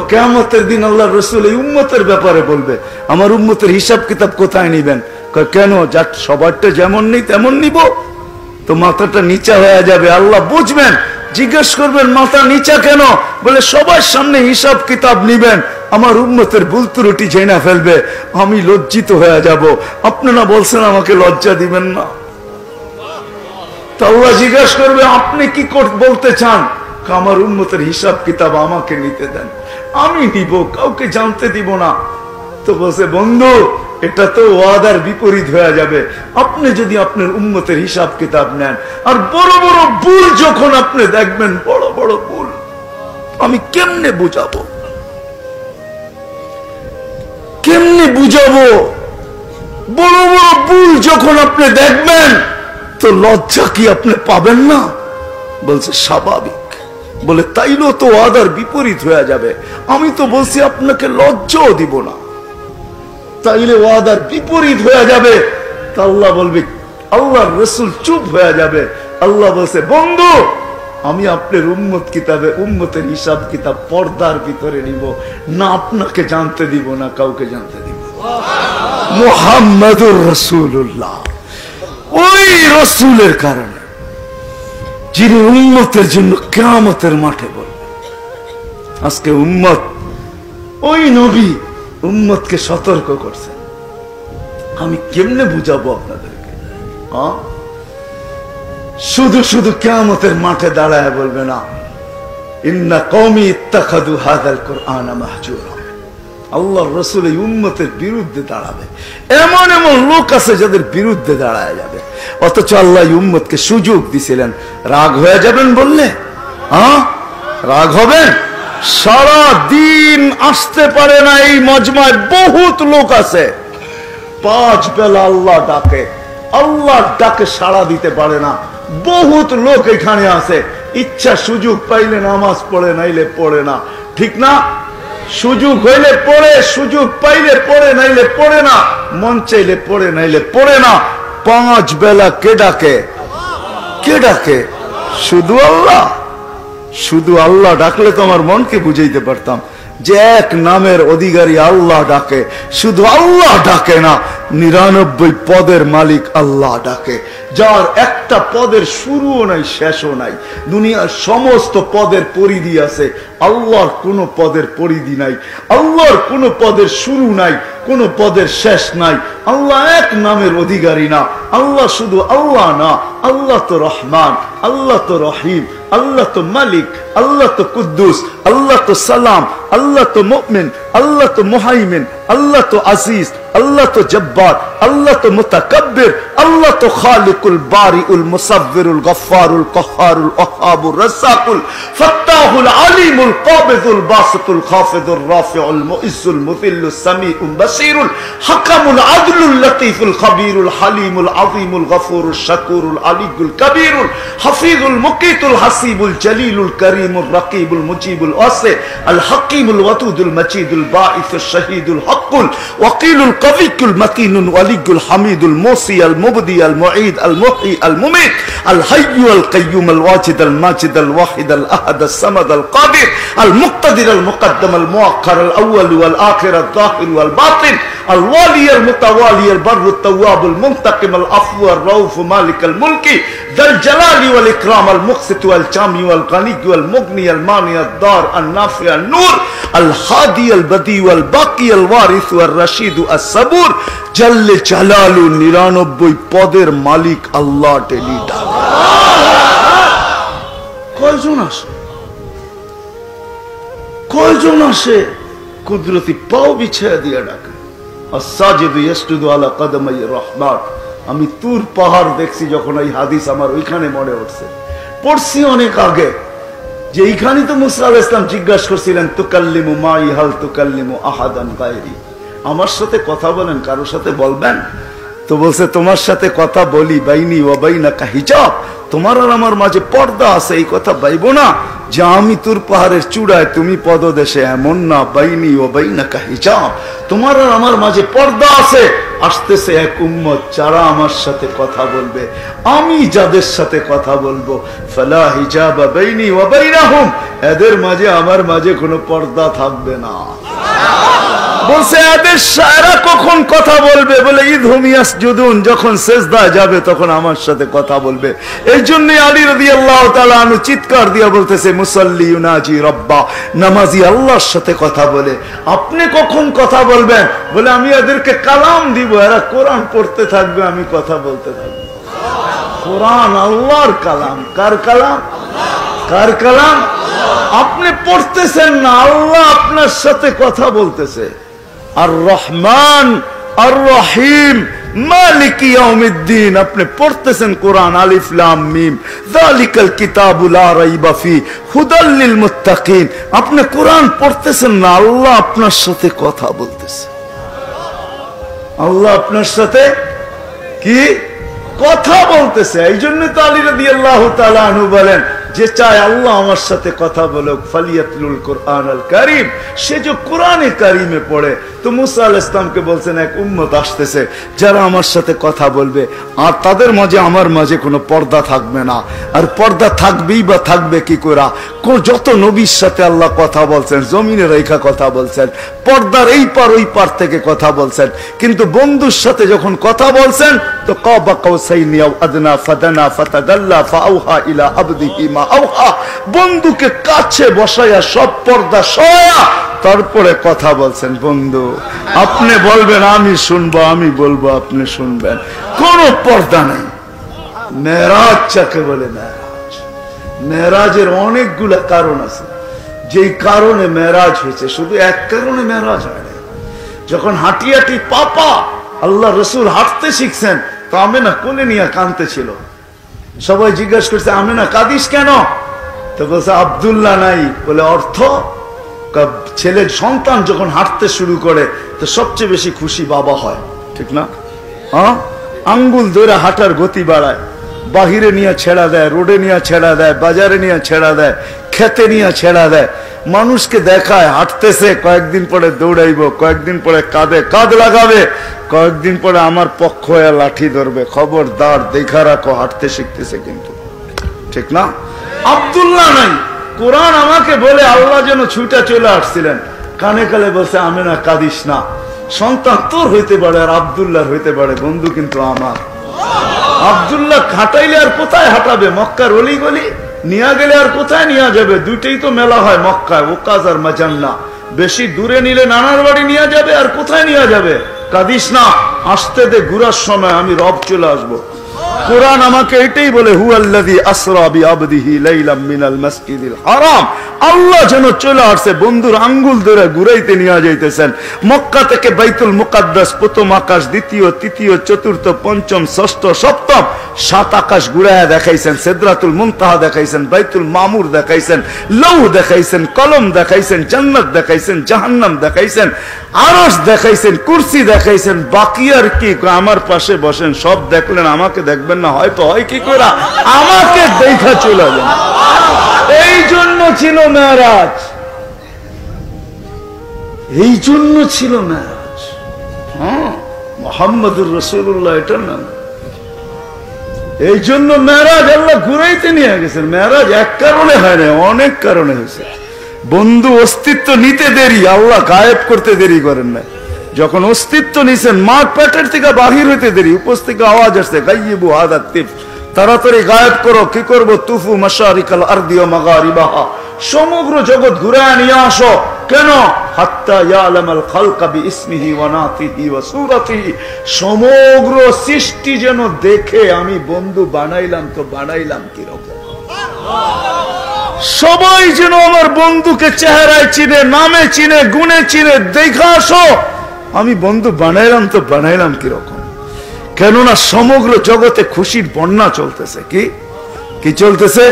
কিয়ামতের দিন আল্লাহ রাসূল এই উম্মতের ব্যাপারে বলবে, আমার উম্মতের হিসাব কিতাব কোথায় নিবেন? কেন, যার সবারটা যেমন নেই তেমন নিব? তো মাথাটা নিচা হয়ে যাবে। আল্লাহ বুঝবেন, জিজ্ঞেস করবেন মাথা নিচা কেন? বলে সবার সামনে হিসাব কিতাব নিবেন, আমার উম্মতের ভুল ত্রুটি জেনে ফেলবে, আমি লজ্জিত হয়ে যাব। আপনারা বলছেন আমাকে লজ্জা দিবেন না। তো আল্লাহ জিজ্ঞেস করবে আপনি কি বলতে চান? আমার উম্মতের হিসাব কিতাব আমাকে নিতে দেন, আমি নিব, কাউকে জানতে দিব না। তো বলছে বন্ধু, এটা তো ওয়াদার বিপরীত হয়ে যাবে। আপনি যদি আপনার উম্মতের হিসাব কিতাব নেন আর বড় বড় ভুল যখন আপনি দেখবেন, বড় বড় ভুল, আমি কেমনে বুঝাবো? কেমনে বুঝাবো? বড় বড় ভুল যখন আপনি দেখবেন, তো লজ্জা কি আপনি পাবেন না? বলছে স্বাভাবিক। বলে তাইলেও তো ওয়াদার বিপরীত হয়ে যাবে, আমি তো বলছি আপনাকে লজ্জাও দিব না, তাইলে ওয়াদার বিপরীত হয়ে যাবে। তা আল্লাহ বলবে, আল্লাহর রাসূল চুপ হয়ে যাবে। আল্লাহ বলছে বন্ধু, আমি আপনার উম্মত কিতাবে উম্মতের হিসাব কিতাব পর্দার ভিতরে নিব না, আপনাকে জানতে দিব না, কাউকে জানতে দিব। মুহাম্মাদুর রাসূলুল্লাহ, ওই রাসূলের কারণে যিনি উম্মতের জন্য কিয়ামতের মাঠে বলবে। আজকে উম্মত, ওই নবী উম্মতকে সতর্ক করছেন, আমি কেমনে বুঝাবো আপনাদেরকে? শুধু শুধু কিয়ামতের মাঠে দাঁড়ায় বলবে না, ইন্না কওমি ইত্তাখাযু হাযাল কুরআনা মাহজুরা। আল্লাহর রাসূল এই উম্মতের বিরুদ্ধে দাঁড়াবে। এমন এমন লোক আছে যাদের বিরুদ্ধে দাঁড়ায় যাবে, অথচ আল্লাহ এই উম্মতকে সুযোগ দিছিলেন। রাগ হয়ে যাবেন বললে? রাগ হবেন? সারা দিন আসতে পারে না এই মজমায় বহুত লোক আছে, 5 বেলা আল্লাহ ডাকে, আল্লাহর ডাকে সাড়া দিতে পারে না। বহুত লোক এখানে আছে, ইচ্ছা সুযোগ পাইলে নামাজ পড়ে, নাইলে পড়ে না, ঠিক না? সুযোগ হইলে পড়ে, সুযোগ পাইলে পড়ে, নাইলে পড়ে না, মন চাইলে পড়ে, নাইলে পড়ে না। 5 বেলা কে ডাকে? কে ডাকে? শুধু আল্লাহ। শুধু আল্লাহ ডাকলে তো আমার মনকে বুঝাইতে পারতাম যে এক নামের অধিকারী আল্লাহ ডাকে। শুধু আল্লাহ ডাকে না, 99 পদের মালিক আল্লাহ ডাকে, যার একটা পদের শুরুও নাই শেষও নাই। দুনিয়ার সমস্ত পদের পরিধি আছে, আল্লাহর কোন পদের পরিধি নাই, আল্লাহর কোন পদের শুরু নাই, কোন পদের শেষ নাই। আল্লাহ এক নামের অধিকারী না। আল্লাহ শুধু আল্লাহ না, আল্লাহ তো রহমান, আল্লাহ তো রহিম, আল্লাহ তো মালিক, আল্লাহ তো কুদ্দুস, আল্লাহ তো সালাম, আল্লাহ তো মুমিন, আল্লাহ তো মুহাইমিন, আল্লাহ তো আজিজ, আল্লাহ তো জব্বার, আল্লাহ তো মুতাকাব্বির, আল্লাহ তো খালিকুল বারিউল মুসাব্বিরুল গফফারুল কহ্হারুল ওয়াহ্হাবুর রাজ্জাকুল ফাত্তাহুল আলিমুল কাবিদুল বাসিতুল খাফিদুর রাফিউল মুইজ্জুল মুযিল্লুস সামিউল বাসীরুল হাকামুল আদলুল লতীফুল খবীরুল হালিমুল আযীমুল গফুরুশ শাকুরুল আলিয়ুল কবীরুল হাফিজুল মুকিতুল হাসিবুল জলিলুল করিমুর রকিবুল মুজিবুল ওয়াসি আল হাকিমুল ওয়াদুদুল মজিদুল বাঈসুশ শহীদুল হকুল ওয়াকিলুল কবিকুল মতিনুল ওয়ালিয়ুল হামিদুল মুসি আল মুবদি আল মুঈদ আল মুহয়ি আল মুমীত আল হাইয়্যু আল কাইয়্যুম আল ওয়াজিদ আল মাজিদ আল ওয়াহিদ আল আহাদ আল সামাদ আল কাদির আল মুক্তাদির আল মুকদ্দম আল মুআক্খার আল আউয়াল ওয়াল আখির আল যাহির ওয়াল বাতিন আল ওয়ালি আল মুতাওয়ালি আল বাররু আত তাওয়াব আল মুনতাকিম আল আফু আর রাউফ মালিক আল মুলকি যাল জালালি ওয়াল ইকরাম আল মুকসিত ওয়াল জামি ওয়াল গানি ওয়াল মুগনি আল মানি আল দার আল নাফি আল নূর আল হাদি আল বদি ওয়াল বাকি আল ওয়ারিস ওয়াল রশিদ আস সাবুর জাল্লে জালালু 99 পদের মালিক আল্লাহ টেলি ডাকে। কয়জন আসে? কয়জন আসে? কুদরতি পাও বিছায়া দিয়া ডাকে। আস-সাজিদু ইয়াসজুদু আলা কদমাই রহমান। আমি তুর পাহাড় দেখছি যখন এই হাদিস আমার ওইখানে মনে উঠছে, পড়ছি অনেক আগে, যে এইখানে তো মুসা আলাইহিস সালাম জিজ্ঞাসা করছিলেন তুকাল্লিমু মাই হাল তুকাল্লিমু আহাদান গায়রি, আমার সাথে কথা বলেন, কারোর সাথে বলবেন? তো বলছে তোমার সাথে কথা বলি বাইনি ওয়া বাইনাকা হিজাব, তোমার আর আমার মাঝে পর্দা আছে, এই কথা বাইবো না যে আমি তুর পাহাড়ের চূড়ায় তুমি পদদেশে, এমন না। বাইনি ওয়া বাইনাকা হিজাব, তোমার আর আমার মাঝে পর্দা আছে। আসতেছে এক উম্মত যারা আমার সাথে কথা বলবে, আমি যাদের সাথে কথা বলবো, ফালা হিজাবা বাইনি ওয়া বাইনাহুম, এদের মাঝে আমার মাঝে কোনো পর্দা থাকবে না। বলছে এরা কখন কথা বলবে? বলে ইদহুম ইয়াসজুদুন, যখন সিজদায় যাবে তখন আমার সাথে কথা বলবে। এই জন্য আলী রাদিয়াল্লাহু তাআলা আনহু চিৎকার দিয়ে বলতেছে মুসাল্লি ইউনাজি রাব্বা, নামাজি আল্লাহর সাথে কথা বলে। আপনি কখন কথা বলবেন? বলে আমি এদেরকে কালাম দিব, এরা কোরআন পড়তে থাকবে, আমি কথা বলতে থাকবো। কোরআন আল্লাহর কালাম। কার কালাম? কার কালাম? আপনি পড়তেছেন না, আল্লাহ আপনার সাথে কথা বলতেছে। আর রহমান আর রহিম মালিক ইয়াউমিদ্দিন, আপনি পড়তেছেন কোরআন, আলিফ লাম মিম যালিকাল কিতাবু লা রাইবা ফি হুদাল লিল মুত্তাকিন। আপনি কোরআন পড়তেছেন না, আল্লাহ আপনার সাথে কথা বলতেছে। আল্লাহ আপনার সাথে কি কথা বলতেছে। এই জন্য তো আলী রাদিয়াল্লাহু তাআলা আনহু বলেন, যে চায় আল্লাহ আমার সাথে কথা বলুক, ফালিয়াতলুল কোরআন আল কারীম, সে যে কোরআনে কারীমে পড়ে। তো মুসা আলাইহিস সালামকে বলছেন এক উম্মত আসতেছে যারা আমার সাথে কথা বলবে, আর তাদের মাঝে আমার মাঝে কোনো পর্দা থাকবে না। আর পর্দা থাকবেই বা থাকবে কি করে? যত নবীর সাথে আল্লাহ কথা বলছেন, জমিনে রেখা কথা বলছেন, পর্দার এই পার ওই পার থেকে কথা বলছেন, কিন্তু বন্ধুর সাথে যখন কথা বলছেন তো কাবা কাউসাইনি আও আদনা ফাদানা ফাতাদাল্লা ফাআওহা ইলা আবদিহি মা আওহা, বন্ধুকে কাছে বসায়া সব পর্দা সয়া তারপরে কথা বলছেন। বন্ধু আপনি বলবেন আমি শুনবো, আমি বলবো আপনি শুনবেন, কোনো পর্দা নেই। মেরাজ যাকে বলে, মেরাজ, মেরাজের অনেকগুলা কারণ আছে। যেই কারণে মেরাজ হয়েছে, শুধু এক কারণে মেরাজ হয় না। যখন হাঁটি হাঁটি পাপা আল্লাহ রসুল হাঁটতে শিখছেন, তো আমেনা কোলে নিয়ে কাঁদতে ছিল। সবাই জিজ্ঞাসা করছে আমেনা কাঁদিস কেন? তো বলছে আব্দুল্লাহ নাই। বলে অর্থ? ছেলের সন্তান যখন হাঁটতে শুরু করে তো সবচেয়ে বেশি খুশি বাবা হয়, ঠিক না? আঙ্গুল ধরে হাঁটার গতি বাড়ায়, বাহিরে নিয়ে ছেড়া দেয়, রোডে নিয়ে ছেড়া দেয়, বাজারে নিয়ে ছেড়া দেয়, খেতে নিয়ে ছেড়া দেয়, মানুষকে দেখায় হাঁটতেছে, কয়েকদিন পরে দৌড়াইব, কয়েকদিন পরে কাঁধে কাঁধ লাগাবে, কয়েকদিন পরে আমার পক্ষ হয়ে লাঠি ধরবে। খবরদার, দেখা রাখো, হাঁটতে শিখতেছে কিন্তু, ঠিক না? আব্দুল্লাহ নাই। কোরআন আমাকে বলে আল্লাহ যেন ছুটা চলে আসছিলেন, কানে কালে বলছে আমেনা কাঁদিস না, সন্তান তোর হইতে পারে আর আব্দুল্লাহর হইতে পারে, বন্ধু কিন্তু আমার। আব্দুল্লাহ হাঁটাইলে আর কোথায় হাঁটাবে? মক্কার অলি গলি নিয়ে গেলে আর কোথায় নিয়ে যাবে? দুইটাই তো মেলা হয় মক্কায়, ওকাজ আর মাজান্না। বেশি দূরে নিলে নানার বাড়ি নিয়ে যাবে, আর কোথায় নিয়ে যাবে? কাঁদিস না, আসতে দে, ঘুরার সময় আমি রব চলে আসবো। কোরআন আমাকে এটাই বলে, হুয়াল্লাযী আসরা বিআবদিহি লাইলাম মিনাল মাসজিদিল হারাম। আল্লাহ যেন চলে আসছে, বন্ধুর আঙ্গুল ধরে ঘুরাইতে নিয়ে যাইতেছেন। মক্কা থেকে বাইতুল মুকাদ্দাস, প্রথম আকাশ, দ্বিতীয়, তৃতীয়, চতুর্থ, পঞ্চম, ষষ্ঠ, সপ্তম, 7 আকাশ ঘুরাইয়া দেখাইছেন। সিদরাতুল মুনতাহা দেখাইছেন, বাইতুল মামুর দেখাইছেন, লৌহ দেখাইছেন, কলম দেখাইছেন, জান্নাত দেখাইছেন, জাহান্নাম দেখাইছেন, আরশ দেখাইছেন, কুরসি দেখাইছেন। বাকি আর কি? আমার পাশে বসেন, সব দেখলেন, আমাকে দেখবেন না? হয়তো হয় কি করে, আমাকে দেখা চলে যান। এই জন্য ছিল মেরাজ, এই জন্য ছিল মেরাজ। মুহাম্মদুর রাসূলুল্লাহ এটার নাম। এই জন্য মেরাজ আল্লাহ ঘুরাইতে নিয়ে গেছেন। মেরাজ এক কারণে হয় না, অনেক কারণে হয়েছে। বন্ধু অস্তিত্ব নিতে দেরি, আল্লাহ গায়েব করতে দেরি করেন না। যখন অস্তিত্ব নিছেন, মা পেটের থেকে বাহির হইতে দেরি, উপর থেকে আওয়াজ আসছে গাইয়িবু হাদা তিফ, তাড়াতাড়ি গায়েব করো। কি করবো? তুফু মাশারিকাল আরদি ওয়া মাগারিবাহা, সমগ্র জগৎ ঘুরায় নিয়ে আসো। কেন? হাত্তা ইয়ালামাল খালকা বিইসমিহি ওয়া নাতিহি ওয়া সূরাতিহি, সমগ্র সৃষ্টি যেন দেখে আমি বন্ধু বানাইলাম তো বানাইলাম কি রকম। সবাই যেন আমার বন্ধুকে চেহারায় চিনে, নামে চিনে, গুণে চিনে, দেখা আসো আমি বন্ধু বানাইলাম তো বানাইলাম কিরকম। কেননা সমগ্র জগতে খুশির বন্যা চলতেছে। কি কি চলতেছে?